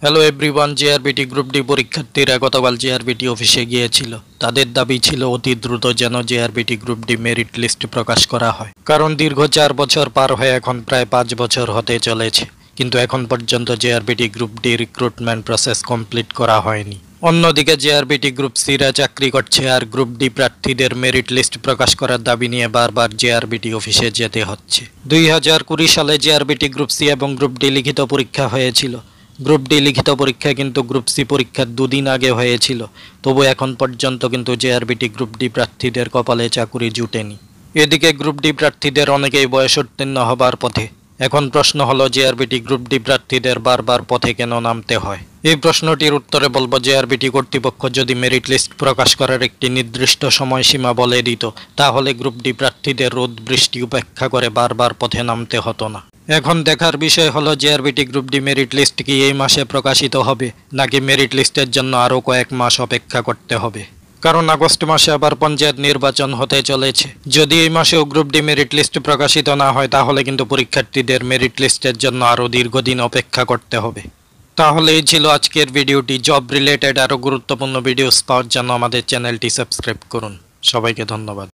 Hello everyone, JRBT group D পরীক্ষার্থীরা গতকাল JRBT অফিসে গিয়েছিল। তাদের দাবি ছিল অতি দ্রুত যেন JRBT group D merit list প্রকাশ করা হয়, কারণ দীর্ঘ 4 বছর পার হয়ে এখন প্রায় 5 বছর হতে চলেছে, কিন্তু এখন পর্যন্ত JRBT group D recruitment process complete করা হয়নি। অন্যদিকে জেআরবিটি গ্রুপ সিরা চাকরি করছে, আর গ্রুপ ডি প্রার্থীদের মেরিট লিস্ট প্রকাশ করার দাবি নিয়ে বারবার জেআরবিটি অফিসে যেতে হচ্ছে। 2020 সালে জেআরবিটি গ্রুপ সি এবং গ্রুপ ডি লিখিত পরীক্ষা হয়েছিল। গ্রুপ ডি লিখিত পরীক্ষা কিন্তু গ্রুপ সি পরীক্ষার 2 দিন আগে হয়েছিল, তবু এখন পর্যন্ত কিন্তু জেআরবিটি গ্রুপ ডি প্রার্থীদের কপালে চাকুরি জুটেনি। এদিকে গ্রুপ ডি প্রার্থীদের অনেকেই বয়স উত্তীর্ণ হবার পথে। এখন প্রশ্ন হলো, জেআরবিটি গ্রুপ ডি প্রার্থীদের বারবার পথে কেন নামতে হয়? এই প্রশ্নটির উত্তরে বলবো, জেআরবিটি কর্তৃপক্ষ যদি মেরিট লিস্ট প্রকাশ করার একটি নির্দিষ্ট সময়সীমা বলে দিত, তাহলে গ্রুপ ডি প্রার্থীদের রোদ বৃষ্টি উপেক্ষা করে বারবার পথে নামতে হতো না। এখন দেখার বিষয় হলো, JRBT group D merit list কি এই মাসে প্রকাশিত হবে, নাকি মেরিট লিস্টের জন্য আরও কয়েক মাস অপেক্ষা করতে হবে? কারণ আগস্ট মাসে আবার পঞ্চায়েত নির্বাচন হতে চলেছে। যদি এই মাসেও গ্রুপ ডি মেরিট লিস্ট প্রকাশিত না হয়, তাহলে কিন্তু পরীক্ষার্থীদের মেরিট লিস্টের জন্য আরও দীর্ঘদিন অপেক্ষা করতে হবে। তাহলে এই ছিল আজকের ভিডিওটি। জব রিলেটেড আরও গুরুত্বপূর্ণ ভিডিওস পাওয়ার জন্য আমাদের চ্যানেলটি সাবস্ক্রাইব করুন। সবাইকে ধন্যবাদ।